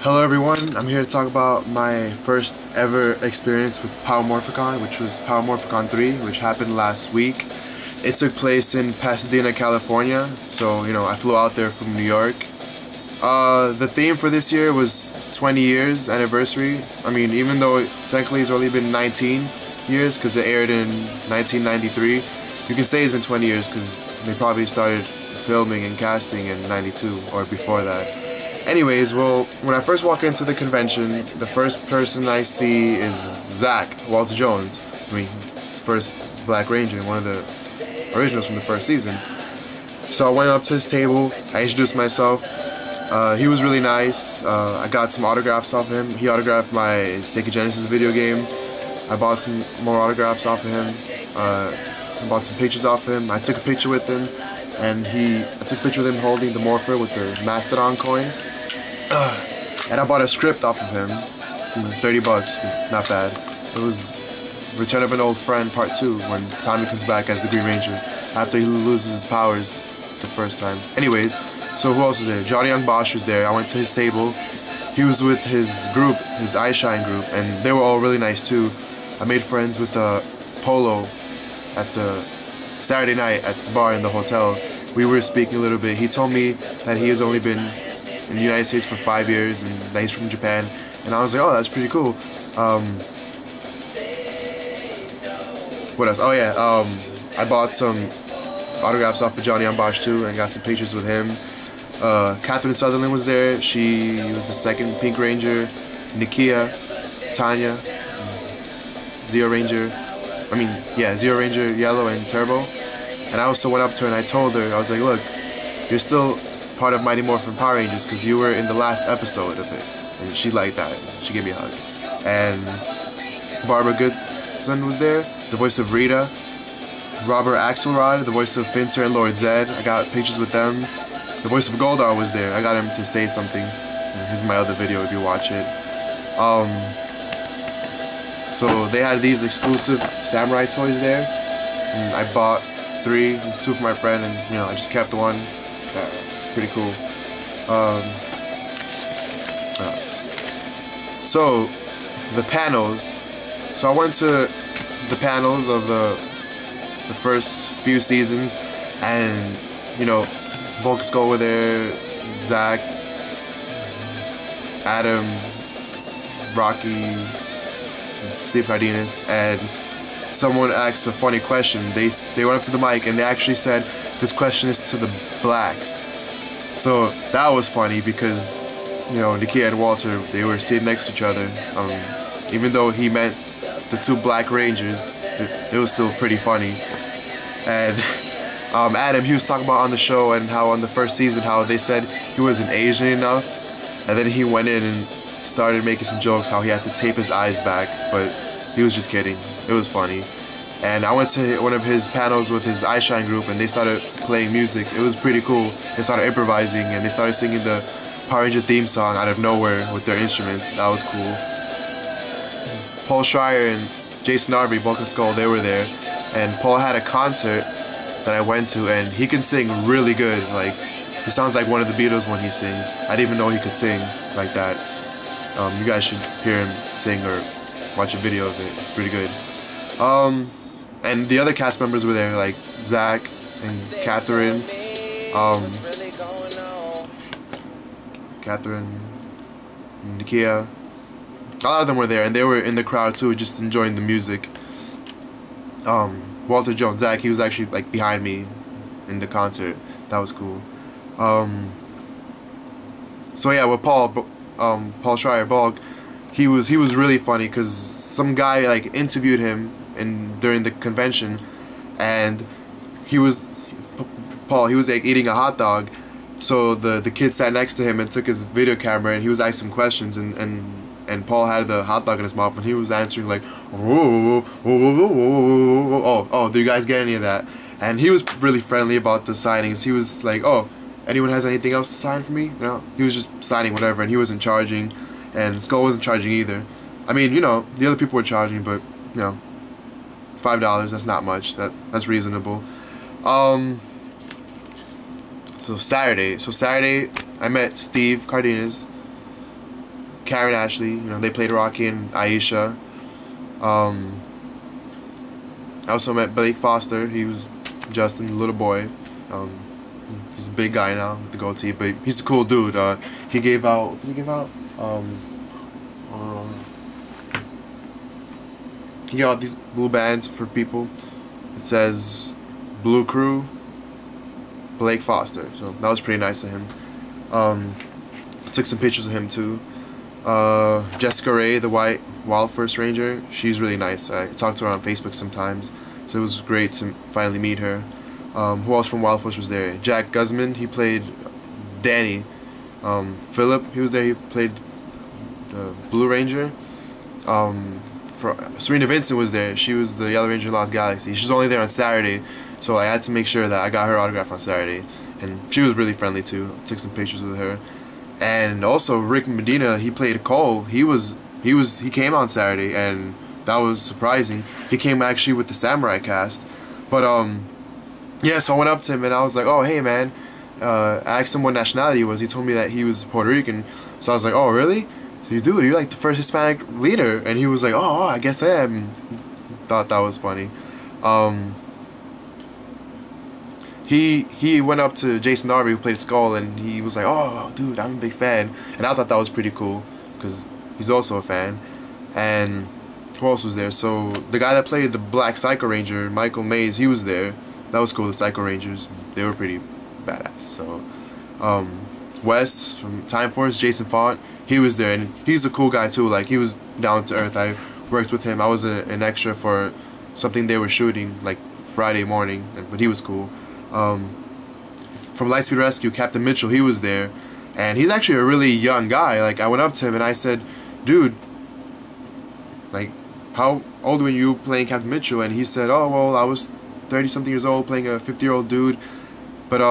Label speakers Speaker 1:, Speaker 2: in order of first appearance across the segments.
Speaker 1: Hello everyone, I'm here to talk about my first ever experience with Morphicon, which was Morphicon 3, which happened last week. It took place in Pasadena, California, so I flew out there from New York. The theme for this year was 20 years anniversary. I mean, even though technically it's only been 19 years because it aired in 1993, you can say it's been 20 years because they probably started filming and casting in 92 or before that. Anyways, well, when I first walk into the convention, the first person I see is Zach, Walter Jones. I mean, first Black Ranger, one of the originals from the first season. So I went up to his table, I introduced myself. He was really nice. I got some autographs off him. He autographed my Sega Genesis video game. I bought some more autographs off of him. I bought some pictures off him. I took a picture with him, and I took a picture with him holding the Morpher with the Mastodon coin. And I bought a script off of him, 30 bucks, not bad. It was Return of an Old Friend Part 2, when Tommy comes back as the Green Ranger after he loses his powers the first time. Anyways, so who else was there? Johnny Young Bosch was there. I went to his table. He was with his group, his iShine group, and they were all really nice too. I made friends with Polo at the Saturday night at the bar in the hotel. We were speaking a little bit. He told me that he has only been in the United States for 5 years and that he's from Japan, and I was like, oh, that's pretty cool. What else? Oh yeah, I bought some autographs off of Johnny Young Bosch too and got some pictures with him. Catherine Sutherland was there. She was the second Pink Ranger. Nikia, Tanya, Zero Ranger Yellow and Turbo. And I also went up to her and I told her, I was like, look, you're still part of Mighty Morphin Power Rangers because you were in the last episode of it. And she liked that. She gave me a hug. And Barbara Goodson was there, the voice of Rita. Robert Axelrod, the voice of Finster and Lord Zed. I got pictures with them. The voice of Goldar was there. I got him to say something. Here's my other video if you watch it. So they had these exclusive samurai toys there. And I bought 2 for my friend, and I just kept one. It's pretty cool. So the panels. So I went to the panels of the first few seasons, and Bulk Skull were there, Zach, Adam, Rocky, Steve Cardenas, and someone asked a funny question. They went up to the mic and they actually said, this question is to the blacks. So that was funny because Nikia and Walter, they were sitting next to each other. Even though he meant the 2 Black Rangers, it was still pretty funny. And Adam, he was talking about on the show and how on the first season how they said he wasn't Asian enough, and then he went in and started making some jokes how he had to tape his eyes back, but he was just kidding. It was funny. And I went to one of his panels with his iShine group and they started playing music. It was pretty cool. They started improvising and they started singing the Power Ranger theme song out of nowhere with their instruments. That was cool. Paul Schreier and Jason Arby, Bulk and Skull, they were there. And Paul had a concert that I went to, and he can sing really good. Like, he sounds like one of the Beatles when he sings. I didn't even know he could sing like that. You guys should hear him sing or watch a video of it. It's pretty good. And the other cast members were there, like Zach and Catherine. Catherine, Nikia. A lot of them were there, and they were in the crowd too, just enjoying the music. Walter Jones, Zach, he was actually like behind me in the concert. That was cool. So yeah, with Paul Schreier, Bulk, he was really funny because some guy like interviewed him during the convention, and he was like eating a hot dog. So the kid sat next to him and took his video camera and he was asking some questions, and Paul had the hot dog in his mouth and he was answering like, oh, do you guys get any of that? And he was really friendly about the signings. He was like, oh, anyone has anything else to sign for me? He was just signing whatever, and he wasn't charging, and Skull wasn't charging either. I mean, the other people were charging, but $5, that's not much. That's reasonable. So Saturday I met Steve Cardenas, Karen Ashley. You know, they played Rocky and Aisha. I also met Blake Foster. He was Justin, the little boy. He's a big guy now with the goatee, but he's a cool dude. He gave out. What did he give out? He got these blue bands for people. It says Blue Crew, Blake Foster. So that was pretty nice of him. I took some pictures of him too. Jessica Ray, the white Wild First Ranger, she's really nice. I talk to her on Facebook sometimes, so it was great to finally meet her. Who else from Wild First was there? Jack Guzman, he played Danny. Philip, he was there, he played the Blue Ranger. Serena Vincent was there. She was the Yellow Ranger in Lost Galaxy. She's only there on Saturday, so I had to make sure that I got her autograph on Saturday. And she was really friendly too. I took some pictures with her. And also Rick Medina, he played Cole. He came on Saturday, and that was surprising. He came actually with the Samurai cast. But yeah, so I went up to him and I was like, "Oh, hey man." I asked him what nationality he was. He told me that he was Puerto Rican. So I was like, "Oh, really?" Dude, you're like the first Hispanic leader. And he was like, oh, I guess I am. Thought that was funny. He went up to Jason Darby, who played Skull, and he was like, oh, dude, I'm a big fan. And I thought that was pretty cool, because he's also a fan. And who else was there? So the guy that played the Black Psycho Ranger, Michael Mays, he was there. That was cool. The Psycho Rangers, they were pretty badass. So Wes from Time Force, Jason Font, he was there, and he's a cool guy too. Like, he was down to earth. I worked with him. I was an extra for something they were shooting like Friday morning, but he was cool. From Lightspeed Rescue, Captain Mitchell, he was there, and he's actually a really young guy. Like, I went up to him and I said, dude, like, how old were you playing Captain Mitchell? And he said, oh, well, I was 30-something years old playing a 50-year-old dude. But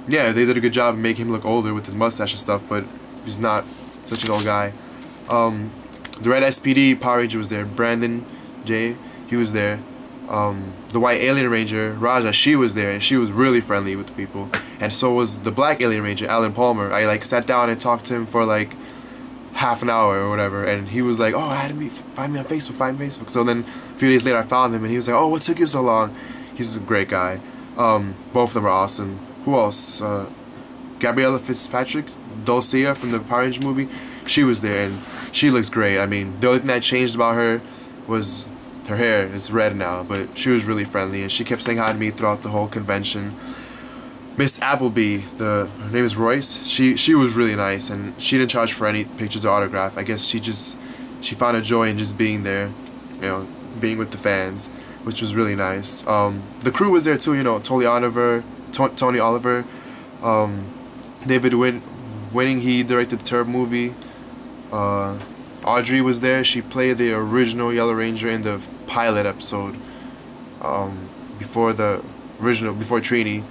Speaker 1: yeah, they did a good job of making him look older with his mustache and stuff, but he's not such an old guy. The Red SPD Power Ranger was there. Brandon J, he was there. The White Alien Ranger, Raja, she was there, and she was really friendly with the people. And so was the Black Alien Ranger, Alan Palmer. I like sat down and talked to him for like half an hour or whatever, and he was like, oh, find me on Facebook. So then a few days later I found him, and he was like, oh, what took you so long? He's a great guy. Both of them are awesome. Who else? Gabriella Fitzpatrick, Dulcia from the Power Rangers movie, she was there, and she looks great. I mean, the only thing that changed about her was her hair. It's red now, but she was really friendly, and she kept saying hi to me throughout the whole convention. Miss Appleby, her name is Royce, she was really nice, and she didn't charge for any pictures or autograph. I guess she found a joy in just being there, you know, being with the fans, which was really nice. The crew was there too, you know, Tony Oliver, David Winning, he directed the Turbo movie. Audrey was there. She played the original Yellow Ranger in the pilot episode, before Trini.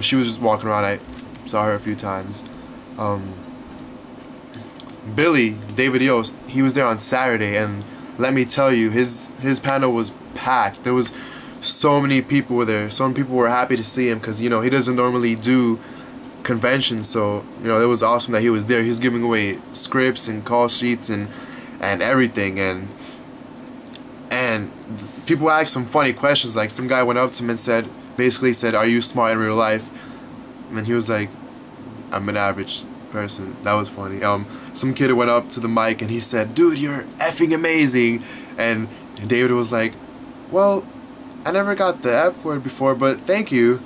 Speaker 1: She was just walking around. I saw her a few times. Billy, David Yost, he was there on Saturday, and let me tell you, his panel was packed. There was so many people were there. So many people were happy to see him, because, you know, he doesn't normally do conventions, so, you know, it was awesome that he was there. He was giving away scripts and call sheets and everything, and people asked some funny questions. Like, some guy went up to him and basically said, are you smart in real life? And he was like, I'm an average person. That was funny. Some kid went up to the mic and he said, dude, you're effing amazing. And David was like, well, I never got the F word before, but thank you.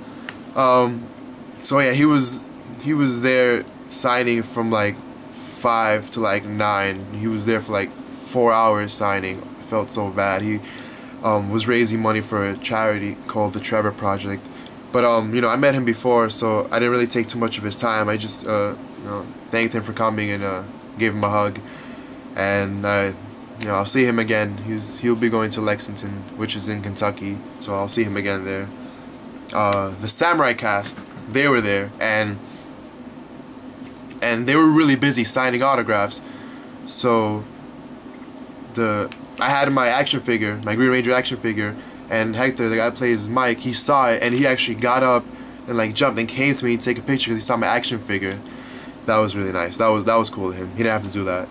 Speaker 1: So yeah, he was there signing from like 5 to like 9. He was there for like 4 hours signing. I felt so bad. He was raising money for a charity called the Trevor Project. But you know, I met him before, so I didn't really take too much of his time. I just you know, thanked him for coming and gave him a hug. And you know, I'll see him again. He'll be going to Lexington, which is in Kentucky, so I'll see him again there. The Samurai cast, they were there, and they were really busy signing autographs. So I had my action figure, my Green Ranger action figure, and Hector, the guy that plays Mike, he saw it, and he actually got up and like jumped and came to me to take a picture because he saw my action figure. that was really nice. That was cool of him. He didn't have to do that.